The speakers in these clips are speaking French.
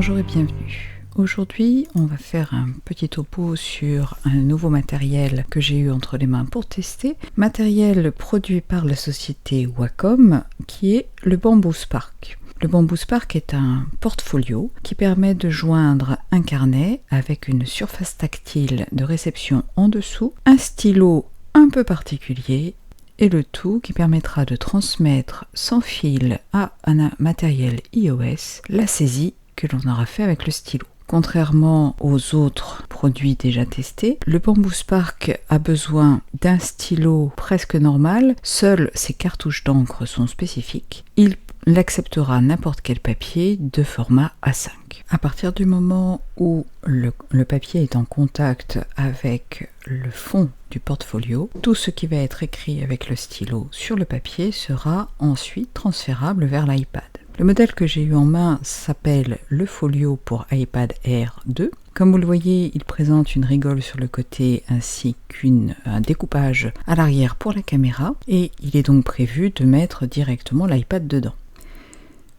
Bonjour et bienvenue. Aujourd'hui, on va faire un petit topo sur un nouveau matériel que j'ai eu entre les mains pour tester. Matériel produit par la société Wacom qui est le Bamboo Spark. Le Bamboo Spark est un portfolio qui permet de joindre un carnet avec une surface tactile de réception en dessous, un stylo un peu particulier et le tout qui permettra de transmettre sans fil à un matériel iOS la saisie que l'on aura fait avec le stylo. Contrairement aux autres produits déjà testés, le Bamboo Spark a besoin d'un stylo presque normal, seules ses cartouches d'encre sont spécifiques. Il acceptera n'importe quel papier de format A5. À partir du moment où le papier est en contact avec le fond du portfolio, tout ce qui va être écrit avec le stylo sur le papier sera ensuite transférable vers l'iPad. Le modèle que j'ai eu en main s'appelle le Folio pour iPad Air 2. Comme vous le voyez, il présente une rigole sur le côté ainsi qu'un découpage à l'arrière pour la caméra et il est donc prévu de mettre directement l'iPad dedans.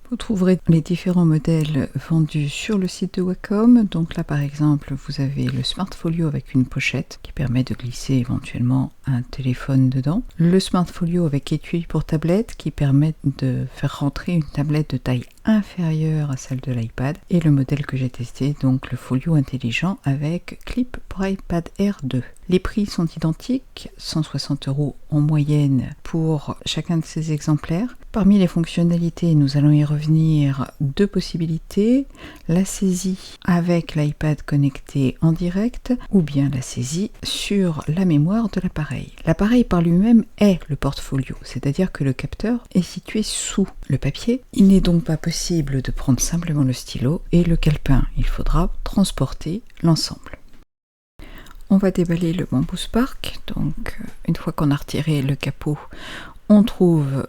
Vous trouverez les différents modèles vendus sur le site de Wacom. Donc là par exemple vous avez le Smart Folio avec une pochette qui permet de glisser éventuellement un téléphone dedans. Le Smart Folio avec étui pour tablette qui permet de faire rentrer une tablette de taille inférieure à celle de l'iPad. Et le modèle que j'ai testé, donc le Folio intelligent avec clip pour iPad Air 2. Les prix sont identiques, 160 € en moyenne pour chacun de ces exemplaires. Parmi les fonctionnalités, nous allons y revenir, deux possibilités, la saisie avec l'iPad connecté en direct ou bien la saisie sur la mémoire de l'appareil. L'appareil par lui-même est le portfolio, c'est-à-dire que le capteur est situé sous le papier. Il n'est donc pas possible de prendre simplement le stylo et le calepin, il faudra transporter l'ensemble. On va déballer le Bamboo Spark, donc une fois qu'on a retiré le capot, on trouve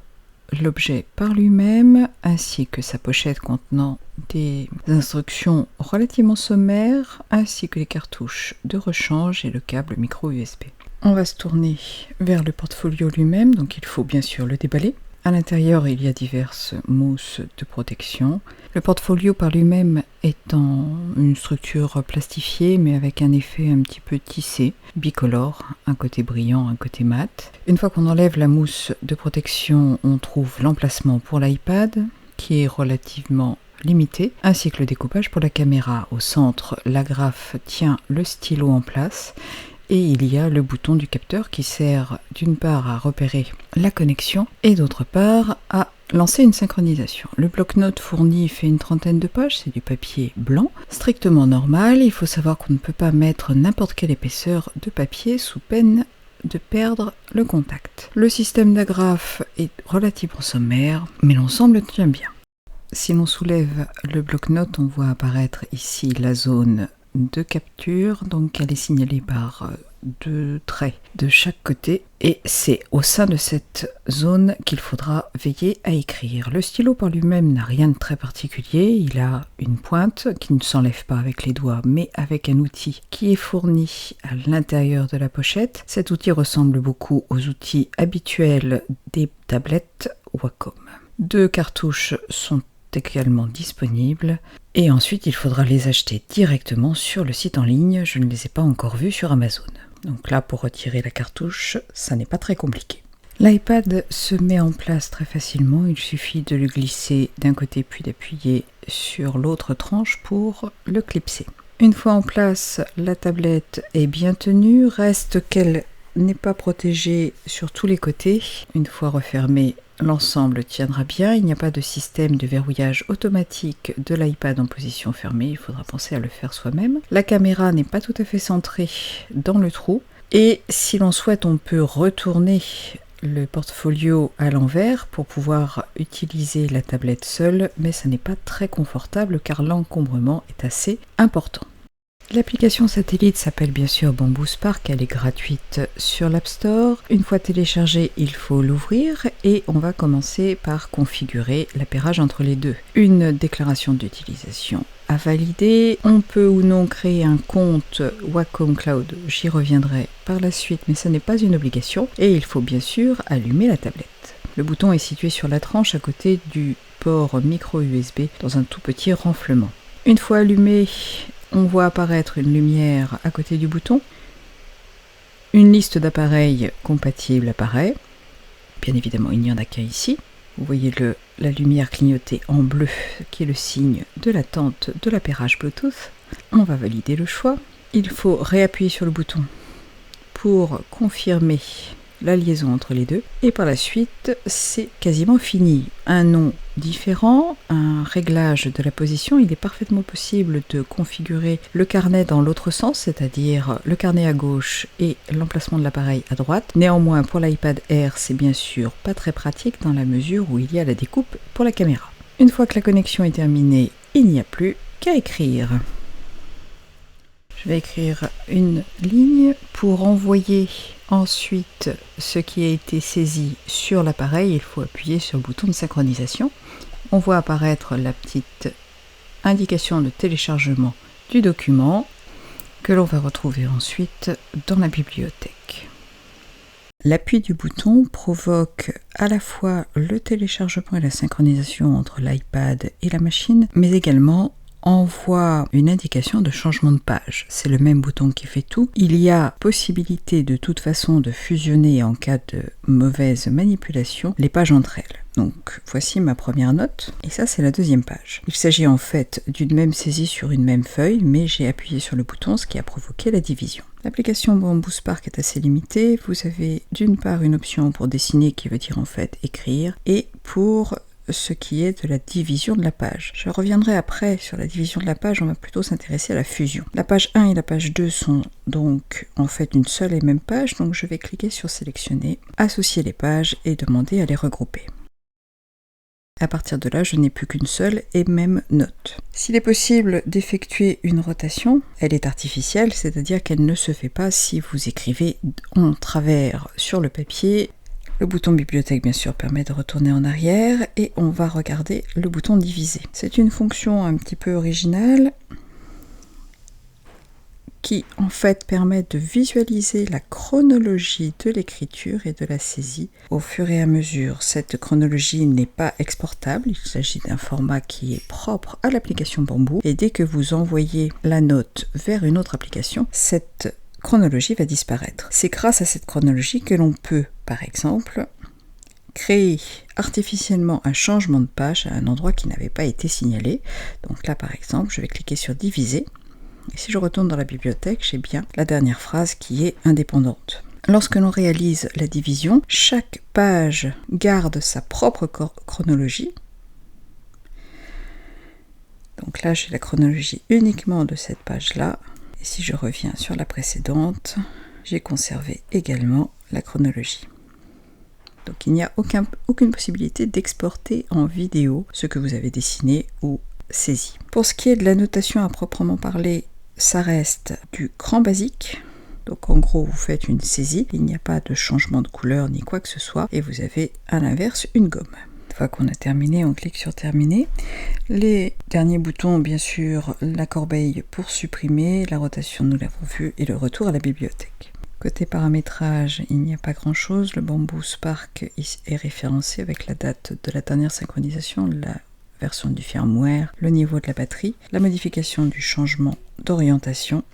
l'objet par lui-même ainsi que sa pochette contenant des instructions relativement sommaires ainsi que les cartouches de rechange et le câble micro USB. On va se tourner vers le portfolio lui-même, donc il faut bien sûr le déballer. À l'intérieur, il y a diverses mousses de protection. Le portfolio par lui-même est en une structure plastifiée, mais avec un effet un petit peu tissé, bicolore, un côté brillant, un côté mat. Une fois qu'on enlève la mousse de protection, on trouve l'emplacement pour l'iPad, qui est relativement limité, ainsi que le découpage pour la caméra. Au centre, l'agrafe tient le stylo en place. Et il y a le bouton du capteur qui sert d'une part à repérer la connexion et d'autre part à lancer une synchronisation. Le bloc-notes fourni fait une trentaine de pages, c'est du papier blanc, strictement normal. Il faut savoir qu'on ne peut pas mettre n'importe quelle épaisseur de papier sous peine de perdre le contact. Le système d'agrafe est relativement sommaire, mais l'ensemble tient bien. Si l'on soulève le bloc-notes, on voit apparaître ici la zone de capture, donc elle est signalée par deux traits de chaque côté et c'est au sein de cette zone qu'il faudra veiller à écrire. Le stylo par lui-même n'a rien de très particulier, il a une pointe qui ne s'enlève pas avec les doigts mais avec un outil qui est fourni à l'intérieur de la pochette. Cet outil ressemble beaucoup aux outils habituels des tablettes Wacom. Deux cartouches sont également disponibles et ensuite il faudra les acheter directement sur le site en ligne, je ne les ai pas encore vus sur Amazon. Donc là pour retirer la cartouche, ça n'est pas très compliqué. L'iPad se met en place très facilement, il suffit de le glisser d'un côté puis d'appuyer sur l'autre tranche pour le clipser. Une fois en place, la tablette est bien tenue, reste qu'elle n'est pas protégée sur tous les côtés. Une fois refermée, l'ensemble tiendra bien, il n'y a pas de système de verrouillage automatique de l'iPad en position fermée, il faudra penser à le faire soi-même. La caméra n'est pas tout à fait centrée dans le trou et si l'on souhaite on peut retourner le portfolio à l'envers pour pouvoir utiliser la tablette seule, mais ça n'est pas très confortable car l'encombrement est assez important. L'application satellite s'appelle bien sûr Bamboo Spark, elle est gratuite sur l'App Store. Une fois téléchargée, il faut l'ouvrir et on va commencer par configurer l'appairage entre les deux. Une déclaration d'utilisation à valider. On peut ou non créer un compte Wacom Cloud, j'y reviendrai par la suite, mais ce n'est pas une obligation. Et il faut bien sûr allumer la tablette. Le bouton est situé sur la tranche à côté du port micro USB dans un tout petit renflement. Une fois allumé, on voit apparaître une lumière à côté du bouton. Une liste d'appareils compatibles apparaît. Bien évidemment, il n'y en a qu'un ici. Vous voyez la lumière clignoter en bleu, qui est le signe de l'attente de l'appairage Bluetooth. On va valider le choix. Il faut réappuyer sur le bouton pour confirmer la liaison entre les deux. Et par la suite, c'est quasiment fini. Un nom différent, un réglage de la position. Il est parfaitement possible de configurer le carnet dans l'autre sens, c'est-à-dire le carnet à gauche et l'emplacement de l'appareil à droite. Néanmoins, pour l'iPad Air, c'est bien sûr pas très pratique dans la mesure où il y a la découpe pour la caméra. Une fois que la connexion est terminée, il n'y a plus qu'à écrire. Je vais écrire une ligne pour envoyer ensuite ce qui a été saisi sur l'appareil. Il faut appuyer sur le bouton de synchronisation. On voit apparaître la petite indication de téléchargement du document que l'on va retrouver ensuite dans la bibliothèque. L'appui du bouton provoque à la fois le téléchargement et la synchronisation entre l'iPad et la machine, mais également envoie une indication de changement de page. C'est le même bouton qui fait tout. Il y a possibilité de toute façon de fusionner en cas de mauvaise manipulation les pages entre elles. Donc voici ma première note et ça c'est la deuxième page. Il s'agit en fait d'une même saisie sur une même feuille, mais j'ai appuyé sur le bouton, ce qui a provoqué la division. L'application Bamboo Spark est assez limitée. Vous avez d'une part une option pour dessiner qui veut dire en fait écrire et pour ce qui est de la division de la page. Je reviendrai après sur la division de la page, on va plutôt s'intéresser à la fusion. La page 1 et la page 2 sont donc en fait une seule et même page, donc je vais cliquer sur sélectionner, associer les pages et demander à les regrouper. À partir de là, je n'ai plus qu'une seule et même note. S'il est possible d'effectuer une rotation, elle est artificielle, c'est-à-dire qu'elle ne se fait pas si vous écrivez en travers sur le papier. Le bouton bibliothèque, bien sûr, permet de retourner en arrière et on va regarder le bouton diviser. C'est une fonction un petit peu originale qui, en fait, permet de visualiser la chronologie de l'écriture et de la saisie au fur et à mesure. Cette chronologie n'est pas exportable, il s'agit d'un format qui est propre à l'application Bamboo et dès que vous envoyez la note vers une autre application, cette chronologie va disparaître. C'est grâce à cette chronologie que l'on peut, par exemple, créer artificiellement un changement de page à un endroit qui n'avait pas été signalé. Donc là, par exemple, je vais cliquer sur diviser. Et si je retourne dans la bibliothèque, j'ai bien la dernière phrase qui est indépendante. Lorsque l'on réalise la division, chaque page garde sa propre chronologie. Donc là, j'ai la chronologie uniquement de cette page-là. Et si je reviens sur la précédente, j'ai conservé également la chronologie. Donc il n'y a aucune possibilité d'exporter en vidéo ce que vous avez dessiné ou saisi. Pour ce qui est de la notation à proprement parler, ça reste du grand basique. Donc en gros, vous faites une saisie, il n'y a pas de changement de couleur ni quoi que ce soit, et vous avez à l'inverse une gomme. Une fois qu'on a terminé, on clique sur terminer. Les derniers boutons, bien sûr, la corbeille pour supprimer, la rotation, nous l'avons vu, et le retour à la bibliothèque. Côté paramétrage, il n'y a pas grand chose. Le Bamboo Spark est référencé avec la date de la dernière synchronisation, la version du firmware, le niveau de la batterie, la modification du changement d'orientation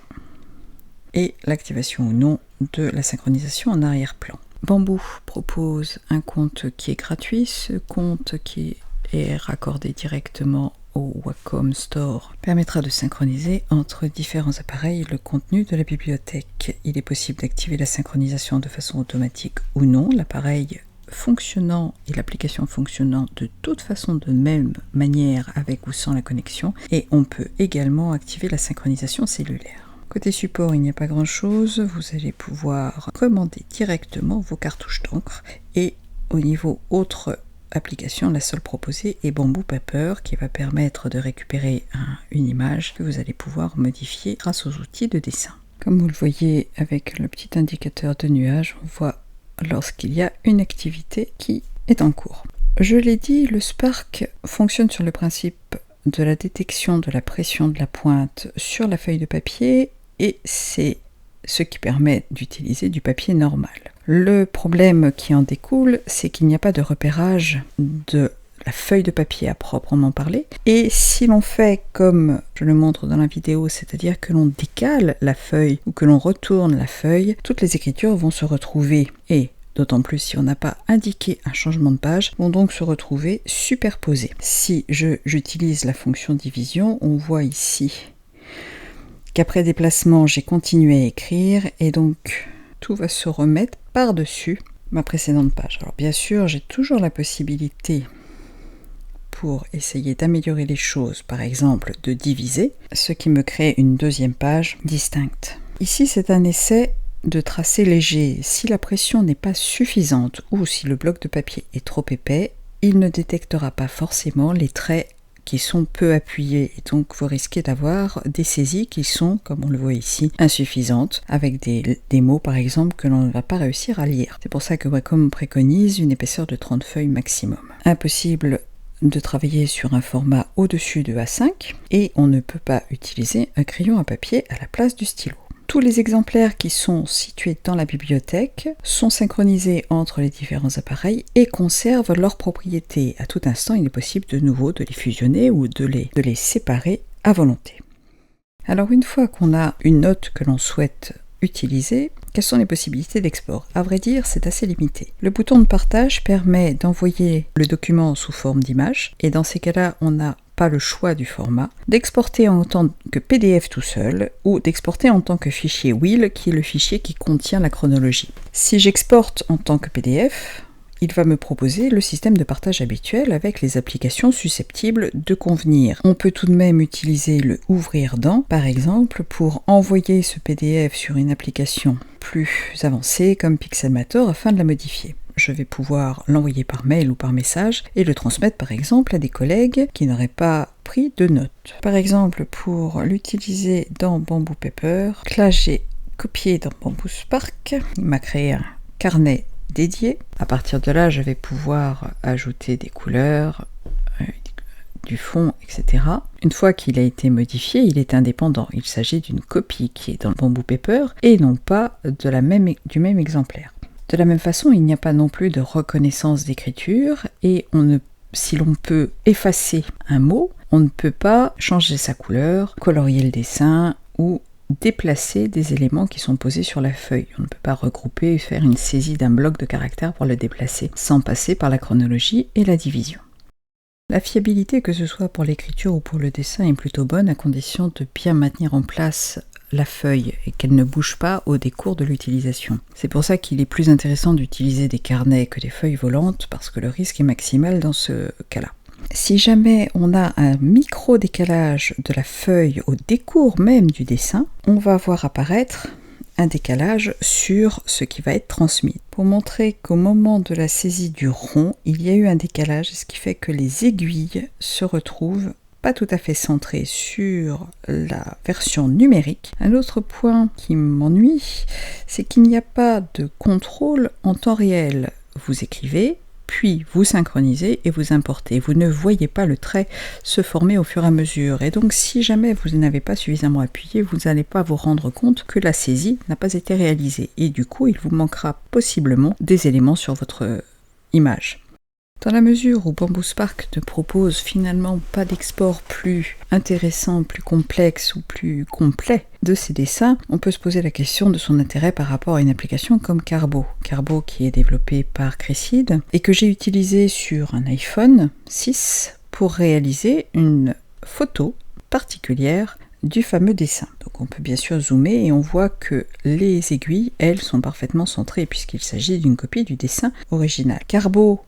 et l'activation ou non de la synchronisation en arrière-plan. Bamboo propose un compte qui est gratuit. Ce compte qui est raccordé directement au Wacom Store permettra de synchroniser entre différents appareils le contenu de la bibliothèque. Il est possible d'activer la synchronisation de façon automatique ou non. L'appareil fonctionnant et l'application fonctionnant de toute façon de même manière avec ou sans la connexion, et on peut également activer la synchronisation cellulaire. Côté support, il n'y a pas grand chose, vous allez pouvoir commander directement vos cartouches d'encre et au niveau autre application, la seule proposée est Bamboo Paper qui va permettre de récupérer une image que vous allez pouvoir modifier grâce aux outils de dessin. Comme vous le voyez avec le petit indicateur de nuage, on voit lorsqu'il y a une activité qui est en cours. Je l'ai dit, le Spark fonctionne sur le principe de la détection de la pression de la pointe sur la feuille de papier et c'est ce qui permet d'utiliser du papier normal. Le problème qui en découle, c'est qu'il n'y a pas de repérage de la feuille de papier à proprement parler. Et si l'on fait comme je le montre dans la vidéo, c'est-à-dire que l'on décale la feuille ou que l'on retourne la feuille, toutes les écritures vont se retrouver, et d'autant plus si on n'a pas indiqué un changement de page, vont donc se retrouver superposées. Si j'utilise la fonction division, on voit ici qu'après déplacement, j'ai continué à écrire et donc tout va se remettre par-dessus ma précédente page. Alors bien sûr, j'ai toujours la possibilité, pour essayer d'améliorer les choses, par exemple de diviser, ce qui me crée une deuxième page distincte. Ici, c'est un essai de tracé léger. Si la pression n'est pas suffisante ou si le bloc de papier est trop épais, il ne détectera pas forcément les traits qui sont peu appuyés, et donc vous risquez d'avoir des saisies qui sont, comme on le voit ici, insuffisantes, avec des mots par exemple que l'on ne va pas réussir à lire. C'est pour ça que Wacom préconise une épaisseur de 30 feuilles maximum. Impossible de travailler sur un format au-dessus de A5, et on ne peut pas utiliser un crayon à papier à la place du stylo. Tous les exemplaires qui sont situés dans la bibliothèque sont synchronisés entre les différents appareils et conservent leurs propriétés. À tout instant, il est possible de nouveau de les fusionner ou de les séparer à volonté. Alors une fois qu'on a une note que l'on souhaite utiliser, quelles sont les possibilités d'export? À vrai dire, c'est assez limité. Le bouton de partage permet d'envoyer le document sous forme d'image, et dans ces cas-là, on n'a pas le choix du format, d'exporter en tant que PDF tout seul, ou d'exporter en tant que fichier WIL, qui est le fichier qui contient la chronologie. Si j'exporte en tant que PDF, il va me proposer le système de partage habituel avec les applications susceptibles de convenir. On peut tout de même utiliser le ouvrir dans, par exemple, pour envoyer ce PDF sur une application plus avancée comme Pixelmator afin de la modifier. Je vais pouvoir l'envoyer par mail ou par message et le transmettre par exemple à des collègues qui n'auraient pas pris de notes. Par exemple, pour l'utiliser dans Bamboo Paper, là j'ai copié dans Bamboo Spark, il m'a créé un carnet dédié. À partir de là, je vais pouvoir ajouter des couleurs, du fond, etc. Une fois qu'il a été modifié, il est indépendant. Il s'agit d'une copie qui est dans le Bamboo Paper et non pas du même exemplaire. De la même façon, il n'y a pas non plus de reconnaissance d'écriture et si l'on peut effacer un mot, on ne peut pas changer sa couleur, colorier le dessin ou déplacer des éléments qui sont posés sur la feuille. On ne peut pas regrouper et faire une saisie d'un bloc de caractères pour le déplacer, sans passer par la chronologie et la division. La fiabilité, que ce soit pour l'écriture ou pour le dessin, est plutôt bonne à condition de bien maintenir en place la feuille et qu'elle ne bouge pas au décours de l'utilisation. C'est pour ça qu'il est plus intéressant d'utiliser des carnets que des feuilles volantes, parce que le risque est maximal dans ce cas-là. Si jamais on a un micro-décalage de la feuille au décours même du dessin, on va voir apparaître un décalage sur ce qui va être transmis. Pour montrer qu'au moment de la saisie du rond, il y a eu un décalage, ce qui fait que les aiguilles se retrouvent pas tout à fait centrées sur la version numérique. Un autre point qui m'ennuie, c'est qu'il n'y a pas de contrôle en temps réel. Vous écrivez, puis vous synchronisez et vous importez. Vous ne voyez pas le trait se former au fur et à mesure. Et donc, si jamais vous n'avez pas suffisamment appuyé, vous n'allez pas vous rendre compte que la saisie n'a pas été réalisée. Et du coup, il vous manquera possiblement des éléments sur votre image. Dans la mesure où Bamboo Spark ne propose finalement pas d'export plus intéressant, plus complexe ou plus complet de ces dessins, on peut se poser la question de son intérêt par rapport à une application comme Carbo. Carbo qui est développé par Cressid et que j'ai utilisé sur un iPhone 6 pour réaliser une photo particulière du fameux dessin. Donc on peut bien sûr zoomer et on voit que les aiguilles, elles, sont parfaitement centrées puisqu'il s'agit d'une copie du dessin original. Carbo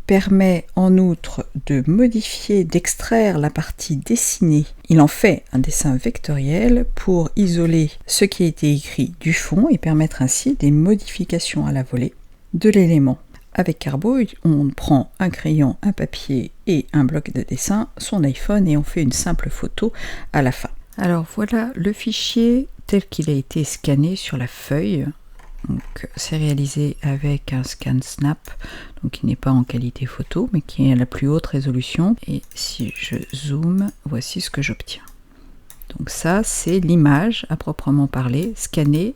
permet en outre de modifier, d'extraire la partie dessinée. Il en fait un dessin vectoriel pour isoler ce qui a été écrit du fond et permettre ainsi des modifications à la volée de l'élément. Avec Carbo, on prend un crayon, un papier et un bloc de dessin, son iPhone, et on fait une simple photo à la fin. Alors voilà le fichier tel qu'il a été scanné sur la feuille. Donc c'est réalisé avec un scan snap, donc qui n'est pas en qualité photo, mais qui est à la plus haute résolution. Et si je zoome, voici ce que j'obtiens. Donc ça, c'est l'image à proprement parler, scannée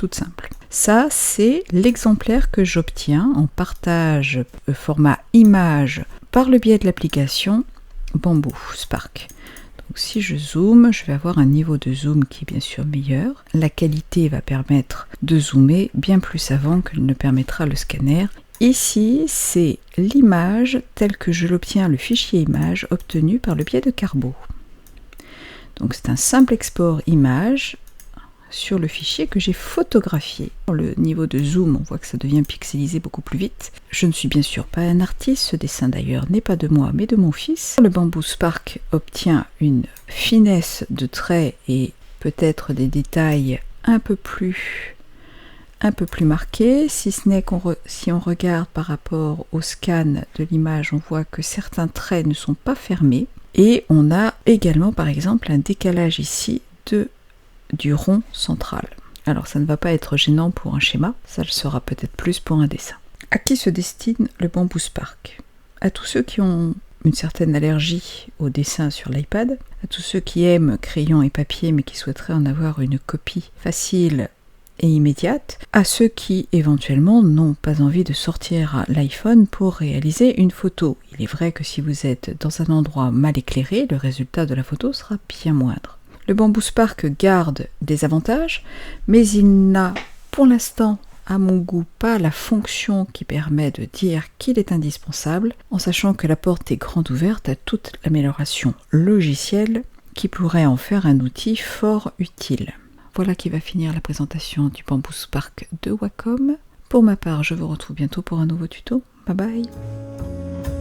toute simple. Ça, c'est l'exemplaire que j'obtiens en partage format image par le biais de l'application Bamboo Spark. Donc si je zoome, je vais avoir un niveau de zoom qui est bien sûr meilleur. La qualité va permettre de zoomer bien plus avant que ne permettra le scanner. Ici, c'est l'image telle que je l'obtiens, le fichier image obtenu par le biais de Carbo. Donc c'est un simple export image sur le fichier que j'ai photographié. Pour le niveau de zoom, on voit que ça devient pixelisé beaucoup plus vite. Je ne suis bien sûr pas un artiste, ce dessin d'ailleurs n'est pas de moi mais de mon fils. Le Bamboo Spark obtient une finesse de traits et peut-être des détails un peu plus marqués, si ce n'est si on regarde par rapport au scan de l'image, on voit que certains traits ne sont pas fermés. Et on a également par exemple un décalage ici du rond central. Alors ça ne va pas être gênant pour un schéma, ça le sera peut-être plus pour un dessin. À qui se destine le Bamboo Spark? À tous ceux qui ont une certaine allergie au dessin sur l'iPad, à tous ceux qui aiment crayon et papier mais qui souhaiteraient en avoir une copie facile et immédiate, à ceux qui éventuellement n'ont pas envie de sortir l'iPhone pour réaliser une photo. Il est vrai que si vous êtes dans un endroit mal éclairé, le résultat de la photo sera bien moindre. Le Bamboo Spark garde des avantages, mais il n'a pour l'instant, à mon goût, pas la fonction qui permet de dire qu'il est indispensable, en sachant que la porte est grande ouverte à toute l'amélioration logicielle qui pourrait en faire un outil fort utile. Voilà qui va finir la présentation du Bamboo Spark de Wacom. Pour ma part, je vous retrouve bientôt pour un nouveau tuto. Bye bye!